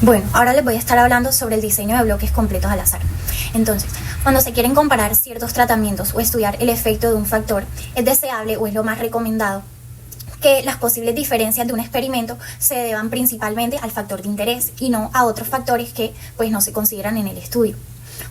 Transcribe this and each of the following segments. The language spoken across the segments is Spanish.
Bueno, ahora les voy a estar hablando sobre el diseño de bloques completos al azar. Entonces, cuando se quieren comparar ciertos tratamientos o estudiar el efecto de un factor, es deseable o es lo más recomendado que las posibles diferencias de un experimento se deban principalmente al factor de interés y no a otros factores que pues no se consideran en el estudio.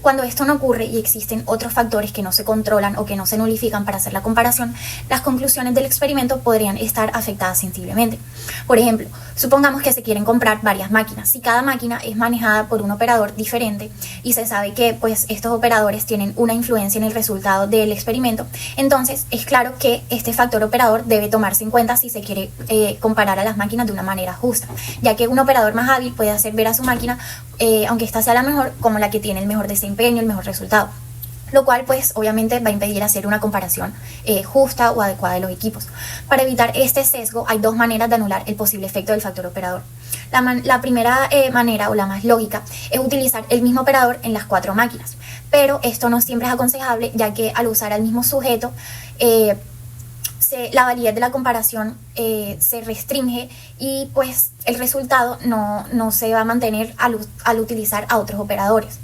Cuando esto no ocurre y existen otros factores que no se controlan o que no se nulifican para hacer la comparación, las conclusiones del experimento podrían estar afectadas sensiblemente. Por ejemplo, supongamos que se quieren comprar varias máquinas. Si cada máquina es manejada por un operador diferente y se sabe que pues estos operadores tienen una influencia en el resultado del experimento, entonces es claro que este factor operador debe tomarse en cuenta si se quiere comparar a las máquinas de una manera justa, ya que un operador más hábil puede hacer ver a su máquina, aunque esta sea la mejor, como la que tiene el mejor desempeño, el mejor resultado, lo cual pues obviamente va a impedir hacer una comparación justa o adecuada de los equipos. Para evitar este sesgo hay dos maneras de anular el posible efecto del factor operador. La primera manera o la más lógica es utilizar el mismo operador en las 4 máquinas, pero esto no siempre es aconsejable, ya que al usar al mismo sujeto la validez de la comparación se restringe y pues el resultado no se va a mantener al utilizar a otros operadores.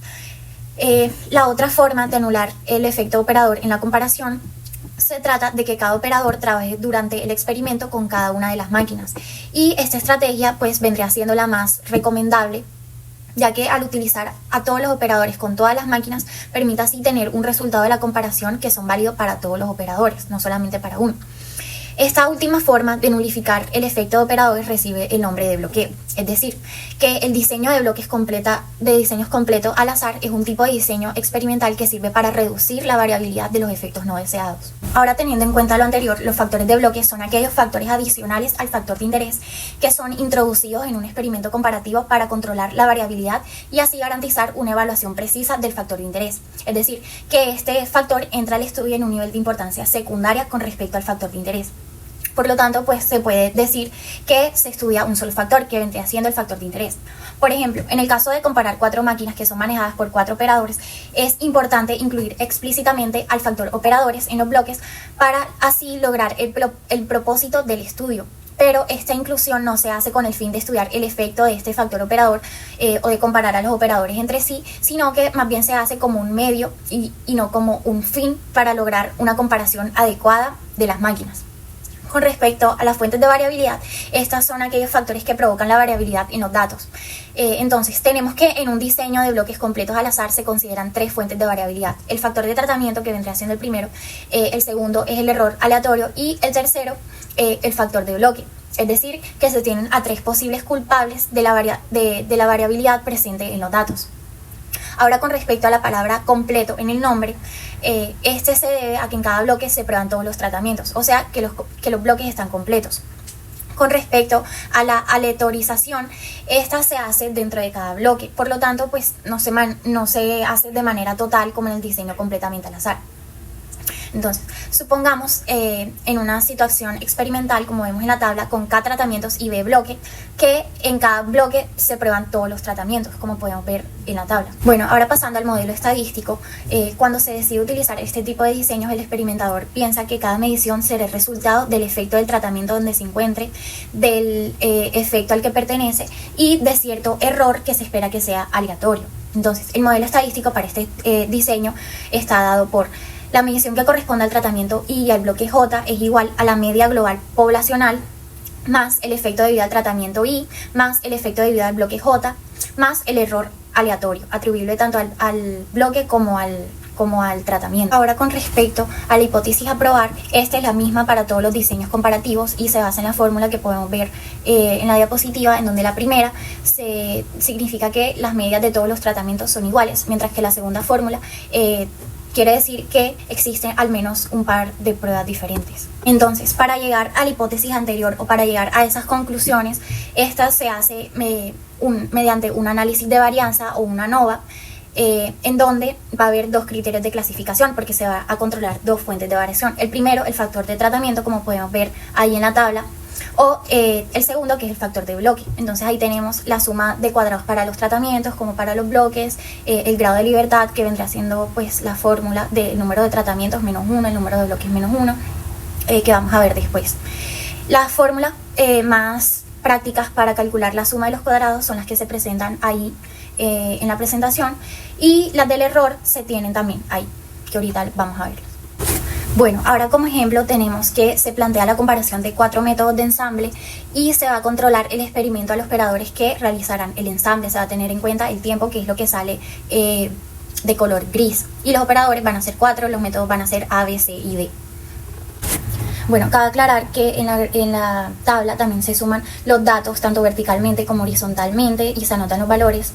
La otra forma de anular el efecto operador en la comparación se trata de que cada operador trabaje durante el experimento con cada una de las máquinas, y esta estrategia pues vendría siendo la más recomendable, ya que al utilizar a todos los operadores con todas las máquinas permite así tener un resultado de la comparación que son válidos para todos los operadores, no solamente para uno. Esta última forma de nulificar el efecto de operadores recibe el nombre de bloqueo, es decir, que el diseño de diseños completos al azar es un tipo de diseño experimental que sirve para reducir la variabilidad de los efectos no deseados. Ahora, teniendo en cuenta lo anterior, los factores de bloque son aquellos factores adicionales al factor de interés que son introducidos en un experimento comparativo para controlar la variabilidad y así garantizar una evaluación precisa del factor de interés. Es decir, que este factor entra al estudio en un nivel de importancia secundaria con respecto al factor de interés. Por lo tanto, pues se puede decir que se estudia un solo factor, que vendría siendo el factor de interés. Por ejemplo, en el caso de comparar 4 máquinas que son manejadas por 4 operadores, es importante incluir explícitamente al factor operadores en los bloques para así lograr el propósito del estudio. Pero esta inclusión no se hace con el fin de estudiar el efecto de este factor operador o de comparar a los operadores entre sí, sino que más bien se hace como un medio y no como un fin para lograr una comparación adecuada de las máquinas. Con respecto a las fuentes de variabilidad, estas son aquellos factores que provocan la variabilidad en los datos. Entonces, tenemos que en un diseño de bloques completos al azar se consideran 3 fuentes de variabilidad. El factor de tratamiento, que vendría siendo el primero, el segundo es el error aleatorio y el tercero, el factor de bloque. Es decir, que se tienen a 3 posibles culpables de la variabilidad presente en los datos. Ahora, con respecto a la palabra completo en el nombre, este se debe a que en cada bloque se prueban todos los tratamientos, o sea que los bloques están completos. Con respecto a la aleatorización, esta se hace dentro de cada bloque, por lo tanto pues no se hace de manera total como en el diseño completamente al azar. Entonces, supongamos en una situación experimental, como vemos en la tabla, con K tratamientos y B bloque, que en cada bloque se prueban todos los tratamientos, como podemos ver en la tabla. Bueno, ahora pasando al modelo estadístico, cuando se decide utilizar este tipo de diseños, el experimentador piensa que cada medición será el resultado del efecto del tratamiento donde se encuentre, del efecto al que pertenece y de cierto error que se espera que sea aleatorio. Entonces, el modelo estadístico para este diseño está dado por la medición que corresponde al tratamiento I y al bloque J es igual a la media global poblacional más el efecto debido al tratamiento I más el efecto debido al bloque J más el error aleatorio, atribuible tanto al bloque como al tratamiento. Ahora, con respecto a la hipótesis a probar, esta es la misma para todos los diseños comparativos y se basa en la fórmula que podemos ver en la diapositiva, en donde la primera significa que las medias de todos los tratamientos son iguales, mientras que la segunda fórmula quiere decir que existen al menos un par de pruebas diferentes. Entonces, para llegar a la hipótesis anterior o para llegar a esas conclusiones, esta se hace mediante un análisis de varianza o una ANOVA, en donde va a haber 2 criterios de clasificación porque se va a controlar 2 fuentes de variación. El primero, el factor de tratamiento, como podemos ver ahí en la tabla, o el segundo, que es el factor de bloque. Entonces ahí tenemos la suma de cuadrados para los tratamientos como para los bloques, el grado de libertad, que vendrá siendo pues la fórmula del número de tratamientos menos 1, el número de bloques menos 1, que vamos a ver después. La fórmula más prácticas para calcular la suma de los cuadrados son las que se presentan ahí en la presentación, y las del error se tienen también ahí, que ahorita vamos a verlas. Bueno, ahora como ejemplo tenemos que se plantea la comparación de 4 métodos de ensamble y se va a controlar el experimento a los operadores que realizarán el ensamble. Se va a tener en cuenta el tiempo, que es lo que sale de color gris, y los operadores van a ser 4, los métodos van a ser A, B, C y D. Bueno, cabe aclarar que en la tabla también se suman los datos tanto verticalmente como horizontalmente y se anotan los valores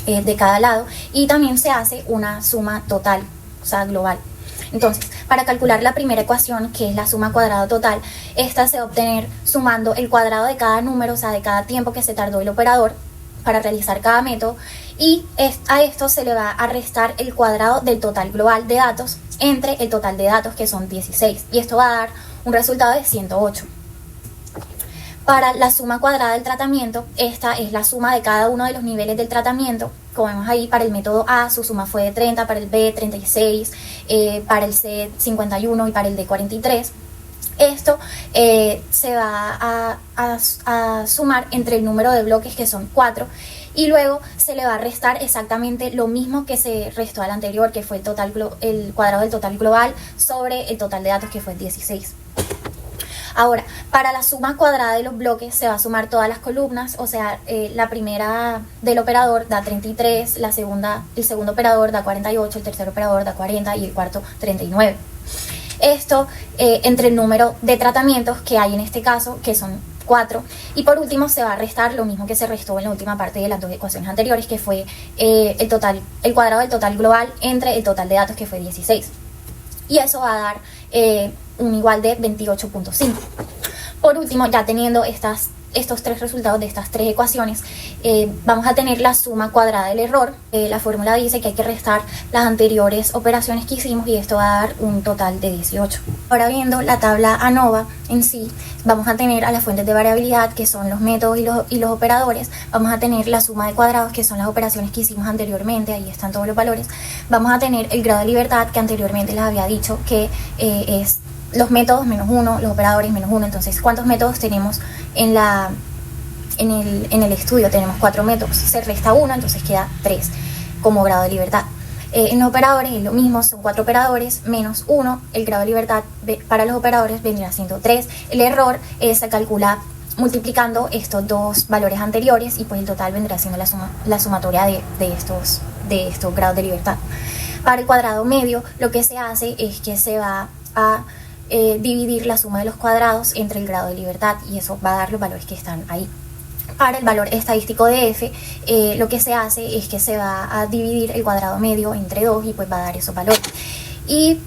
de cada lado, y también se hace una suma total, o sea, global. Entonces, para calcular la primera ecuación, que es la suma cuadrada total, esta se va a obtener sumando el cuadrado de cada número, o sea, de cada tiempo que se tardó el operador para realizar cada método, y a esto se le va a restar el cuadrado del total global de datos entre el total de datos, que son 16, y esto va a dar un resultado de 108. Para la suma cuadrada del tratamiento, esta es la suma de cada uno de los niveles del tratamiento. Como vemos ahí, para el método A su suma fue de 30, para el B 36, para el C 51 y para el D 43. Esto se va a sumar entre el número de bloques, que son 4, y luego se le va a restar exactamente lo mismo que se restó al anterior, que fue el cuadrado del total global sobre el total de datos, que fue 16. Ahora, para la suma cuadrada de los bloques se va a sumar todas las columnas, o sea, la primera del operador da 33, el segundo operador da 48, el tercer operador da 40 y el cuarto 39. Esto entre el número de tratamientos que hay en este caso, que son 4, y por último se va a restar lo mismo que se restó en la última parte de las dos ecuaciones anteriores, que fue el cuadrado del total global entre el total de datos, que fue 16. Y eso va a dar un igual de 28.5. Por último, ya teniendo estos tres resultados de estas tres ecuaciones, vamos a tener la suma cuadrada del error. La fórmula dice que hay que restar las anteriores operaciones que hicimos y esto va a dar un total de 18. Ahora, viendo la tabla ANOVA en sí, vamos a tener a las fuentes de variabilidad, que son los métodos y los operadores. Vamos a tener la suma de cuadrados, que son las operaciones que hicimos anteriormente, ahí están todos los valores. Vamos a tener el grado de libertad, que anteriormente les había dicho que es los métodos menos 1, los operadores menos 1. Entonces, ¿cuántos métodos tenemos en el estudio? Tenemos 4 métodos, se resta 1, entonces queda 3 como grado de libertad. En los operadores es lo mismo, son 4 operadores menos 1, el grado de libertad para los operadores vendría siendo 3. El error se calcula multiplicando estos dos valores anteriores y pues el total vendrá siendo la sumatoria de estos grados de libertad. Para el cuadrado medio, lo que se hace es que se va a dividir la suma de los cuadrados entre el grado de libertad y eso va a dar los valores que están ahí. Para el valor estadístico de F, lo que se hace es que se va a dividir el cuadrado medio entre 2 y pues va a dar esos valores. Y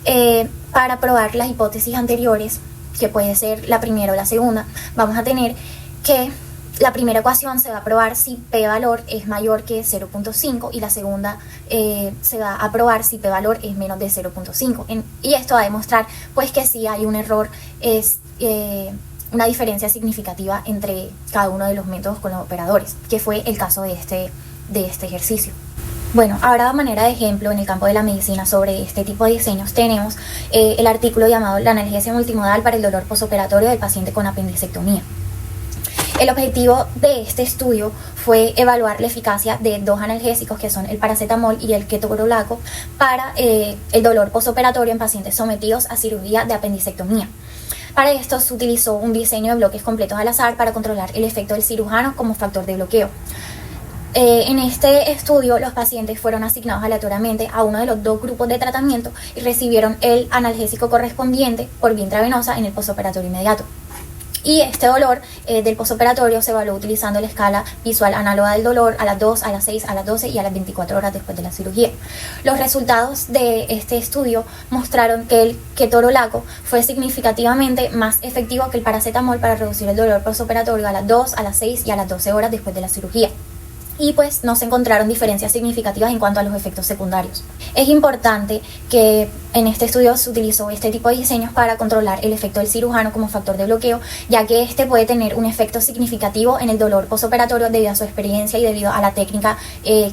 para probar las hipótesis anteriores, que puede ser la primera o la segunda, vamos a tener que la primera ecuación se va a probar si P valor es mayor que 0.5 y la segunda se va a probar si P valor es menos de 0.5. Y esto va a demostrar pues que sí hay un error, una diferencia significativa entre cada uno de los métodos con los operadores, que fue el caso de este ejercicio. Bueno, ahora a manera de ejemplo en el campo de la medicina sobre este tipo de diseños tenemos el artículo llamado La analgesia multimodal para el dolor postoperatorio del paciente con apendicectomía. El objetivo de este estudio fue evaluar la eficacia de dos analgésicos que son el paracetamol y el ketorolaco para el dolor postoperatorio en pacientes sometidos a cirugía de apendicectomía. Para esto se utilizó un diseño de bloques completos al azar para controlar el efecto del cirujano como factor de bloqueo. En este estudio los pacientes fueron asignados aleatoriamente a uno de los dos grupos de tratamiento y recibieron el analgésico correspondiente por vía intravenosa en el postoperatorio inmediato. Y este dolor del postoperatorio se evaluó utilizando la escala visual análoga del dolor a las 2, a las 6, a las 12 y a las 24 horas después de la cirugía. Los resultados de este estudio mostraron que el ketorolaco fue significativamente más efectivo que el paracetamol para reducir el dolor postoperatorio a las 2, a las 6 y a las 12 horas después de la cirugía. Y pues no se encontraron diferencias significativas en cuanto a los efectos secundarios. Es importante que en este estudio se utilizó este tipo de diseños para controlar el efecto del cirujano como factor de bloqueo, ya que este puede tener un efecto significativo en el dolor postoperatorio debido a su experiencia y debido a la técnica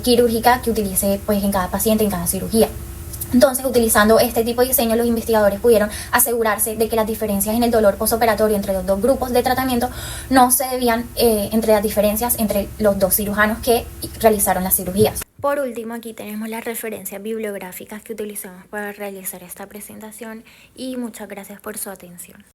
quirúrgica que utilice pues en cada paciente, en cada cirugía. Entonces, utilizando este tipo de diseño, los investigadores pudieron asegurarse de que las diferencias en el dolor postoperatorio entre los dos grupos de tratamiento no se debían entre las diferencias entre los dos cirujanos que realizaron las cirugías. Por último, aquí tenemos las referencias bibliográficas que utilizamos para realizar esta presentación y muchas gracias por su atención.